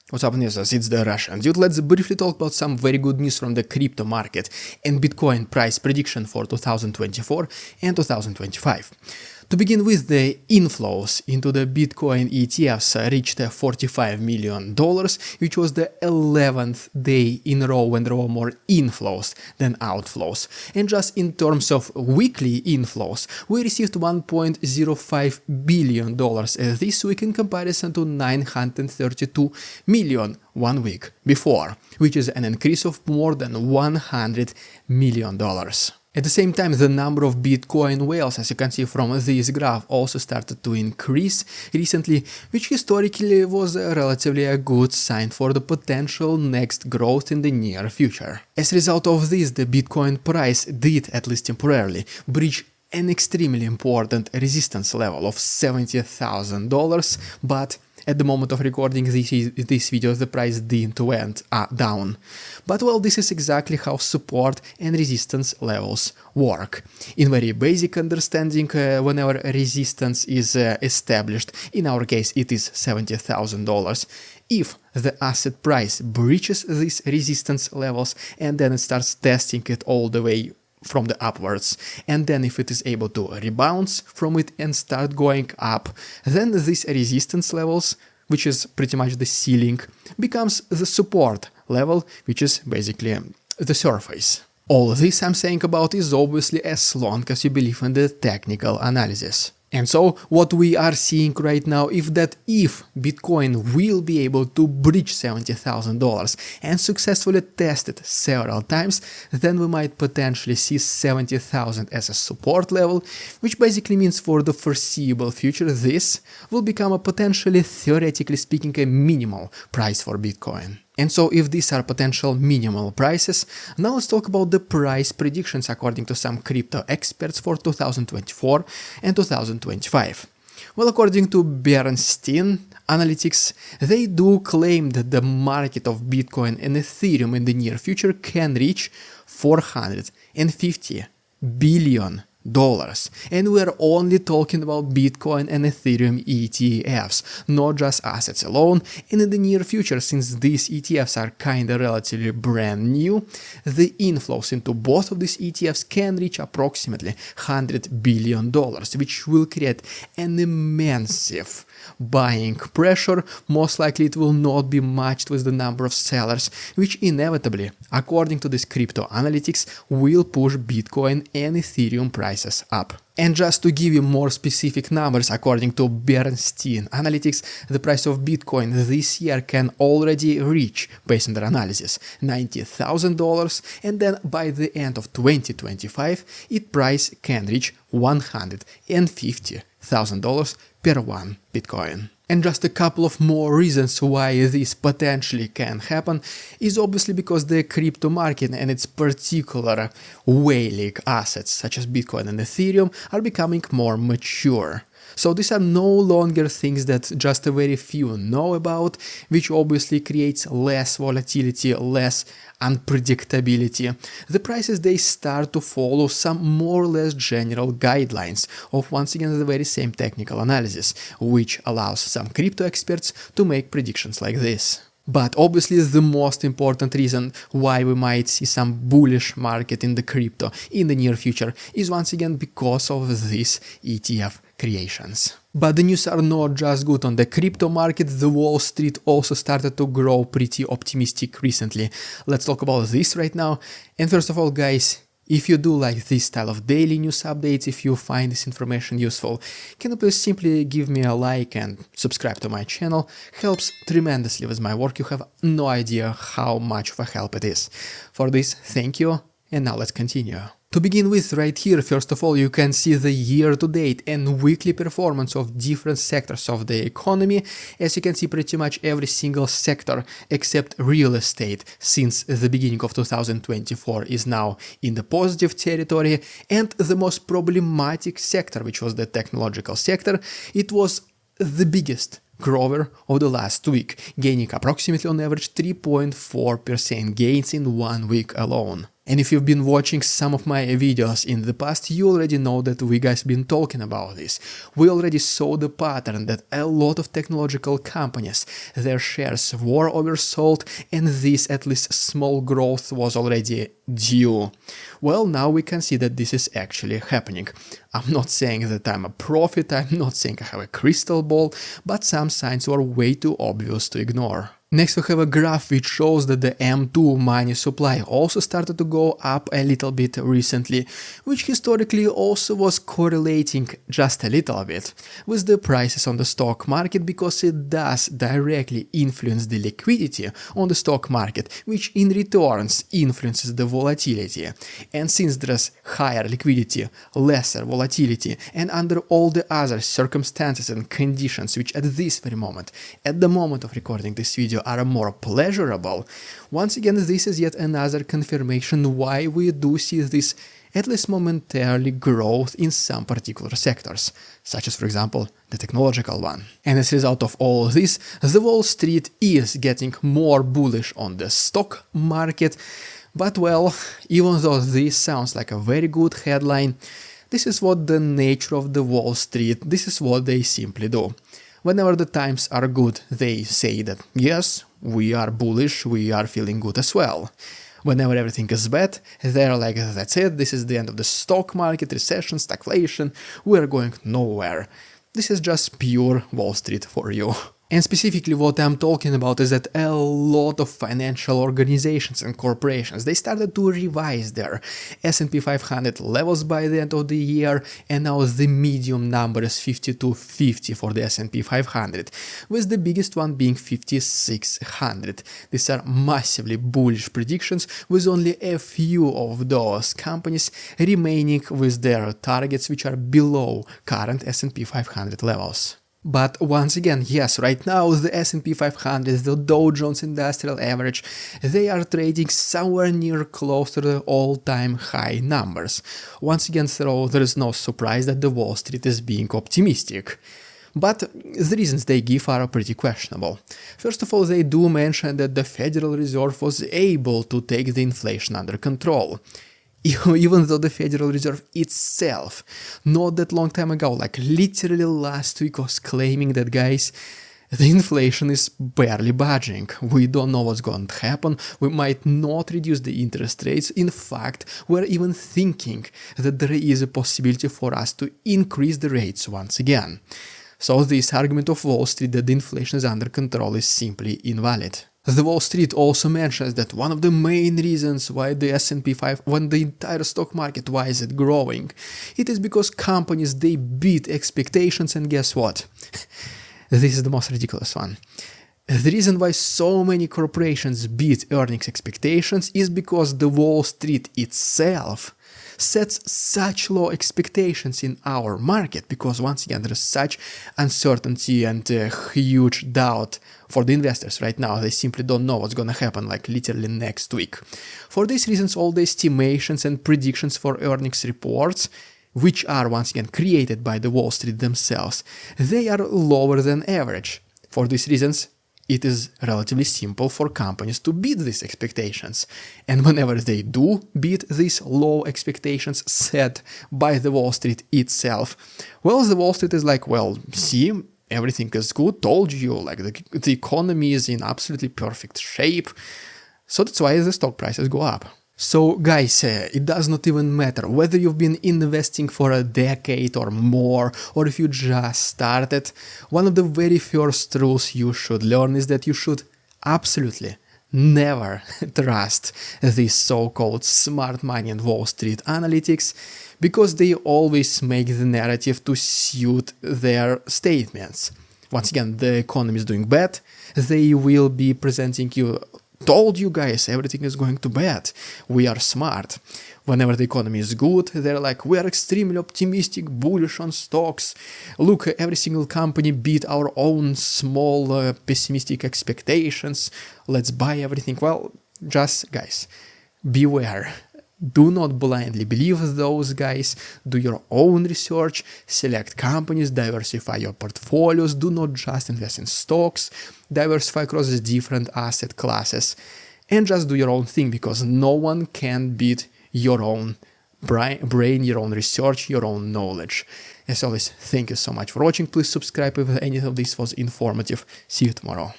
What's up, users? It's the Russian dude. Let's briefly talk about some very good news from the crypto market and Bitcoin price prediction for 2024 and 2025. To begin with, the inflows into the Bitcoin ETFs reached $45 million, which was the 11th day in a row when there were more inflows than outflows. And just in terms of weekly inflows, we received $1.05 billion this week in comparison to $932 million 1 week before, which is an increase of more than $100 million. At the same time, the number of Bitcoin whales, as you can see from this graph, also started to increase recently, which historically was relatively a good sign for the potential next growth in the near future. As a result of this, the Bitcoin price did, at least temporarily, breach an extremely important resistance level of $70,000, but at the moment of recording this video, the price didn't went down. But well, this is exactly how support and resistance levels work. In very basic understanding, whenever a resistance is established, in our case it is $70,000, if the asset price breaches these resistance levels and then it starts testing it all the way from the upwards, and then if it is able to rebound from it and start going up, then these resistance levels, which is pretty much the ceiling, becomes the support level, which is basically the surface. All this I'm saying about is obviously as long as you believe in the technical analysis. And so what we are seeing right now is that if Bitcoin will be able to breach $70,000 and successfully test it several times, then we might potentially see 70,000 as a support level, which basically means for the foreseeable future this will become a potentially, theoretically speaking, a minimal price for Bitcoin. And so if these are potential minimal prices, now let's talk about the price predictions according to some crypto experts for 2024 and 2025. Well, according to Bernstein Analytics, they do claim that the market of Bitcoin and Ethereum in the near future can reach $450 billion. And we're only talking about Bitcoin and Ethereum ETFs, not just assets alone. And in the near future, since these ETFs are kinda relatively brand new, the inflows into both of these ETFs can reach approximately $100 billion, which will create an immense buying pressure. Most likely it will not be matched with the number of sellers, which inevitably, according to this crypto analytics, will push Bitcoin and Ethereum prices up. And just to give you more specific numbers, according to Bernstein Analytics, the price of Bitcoin this year can already reach, based on their analysis, $90,000, and then by the end of 2025, its price can reach $150,000 per one Bitcoin. And just a couple of more reasons why this potentially can happen is obviously because the crypto market and its particular whaling assets such as Bitcoin and Ethereum are becoming more mature. So these are no longer things that just a very few know about, which obviously creates less volatility, less unpredictability. The prices, they start to follow some more or less general guidelines of, once again, the very same technical analysis, which allows some crypto experts to make predictions like this. But obviously the most important reason why we might see some bullish market in the crypto in the near future is once again because of these ETF creations. But the news are not just good on the crypto market, the Wall Street also started to grow pretty optimistic recently. Let's talk about this right now. And first of all, guys, if you do like this style of daily news updates, if you find this information useful, can you please simply give me a like and subscribe to my channel? Helps tremendously with my work. You have no idea how much of a help it is. For this, thank you, and now let's continue. To begin with, right here, first of all, you can see the year-to-date and weekly performance of different sectors of the economy. As you can see, pretty much every single sector except real estate since the beginning of 2024 is now in the positive territory, and the most problematic sector, which was the technological sector, it was the biggest grower of the last week, gaining approximately on average 3.4% gains in 1 week alone. And if you've been watching some of my videos in the past, you already know that we guys been talking about this. We already saw the pattern that a lot of technological companies, their shares were oversold, and this at least small growth was already due. Well, now we can see that this is actually happening. I'm not saying that I'm a prophet, I'm not saying I have a crystal ball, but some signs were way too obvious to ignore. Next we have a graph which shows that the M2 money supply also started to go up a little bit recently, which historically also was correlating just a little bit with the prices on the stock market, because it does directly influence the liquidity on the stock market, which in returns influences the volatility. And since there's higher liquidity, lesser volatility, and under all the other circumstances and conditions which at this very moment, at the moment of recording this video, are more pleasurable, once again this is yet another confirmation why we do see this at least momentarily growth in some particular sectors, such as for example the technological one. And as a result of all this, the Wall Street is getting more bullish on the stock market. But well, even though this sounds like a very good headline, this is what the nature of the Wall Street, this is what they simply do. Whenever the times are good, they say that yes, we are bullish, we are feeling good as well. Whenever everything is bad, they're like, that's it, this is the end of the stock market, recession, stagflation, we're going nowhere. This is just pure Wall Street for you. And specifically what I'm talking about is that a lot of financial organizations and corporations, they started to revise their S&P 500 levels by the end of the year, and now the medium number is 5250 for the S&P 500, with the biggest one being 5600. These are massively bullish predictions, with only a few of those companies remaining with their targets which are below current S&P 500 levels. But once again, yes, right now the S&P 500, the Dow Jones Industrial Average, they are trading somewhere near close to the all-time high numbers. Once again, so there is no surprise that the Wall Street is being optimistic. But the reasons they give are pretty questionable. First of all, they do mention that the Federal Reserve was able to take the inflation under control. Even though the Federal Reserve itself, not that long time ago, like literally last week, was claiming that, guys, the inflation is barely budging. We don't know what's going to happen. We might not reduce the interest rates. In fact, we're even thinking that there is a possibility for us to increase the rates once again. So this argument of Wall Street that the inflation is under control is simply invalid. The Wall Street also mentions that one of the main reasons why the S&P 500, when the entire stock market, why is it growing? It is because companies, they beat expectations, and guess what? This is the most ridiculous one. The reason why so many corporations beat earnings expectations is because the Wall Street itself sets such low expectations in our market, because once again there is such uncertainty and huge doubt for the investors right now. They simply don't know what's gonna happen like literally next week. For these reasons, all the estimations and predictions for earnings reports, which are once again created by the Wall Street themselves, they are lower than average. For these reasons, it is relatively simple for companies to beat these expectations. And whenever they do beat these low expectations set by the Wall Street itself, well, the Wall Street is like, well, see, everything is good, told you, like the economy is in absolutely perfect shape. So that's why the stock prices go up. So guys, it does not even matter whether you've been investing for a decade or more, or if you just started. One of the very first rules you should learn is that you should absolutely never trust these so-called smart money and Wall Street analytics, because they always make the narrative to suit their statements. Once again, the economy is doing bad, they will be presenting you, told you guys, everything is going to bad, we are smart. Whenever the economy is good, they're like, we are extremely optimistic, bullish on stocks. Look, every single company beat our own small pessimistic expectations. Let's buy everything. Well, just guys, beware. Do not blindly believe those guys. Do your own research, select companies, diversify your portfolios. Do not just invest in stocks, diversify across the different asset classes. and just do your own thing, because no one can beat your own brain, your own research, your own knowledge. As always, thank you so much for watching. Please subscribe if any of this was informative. See you tomorrow.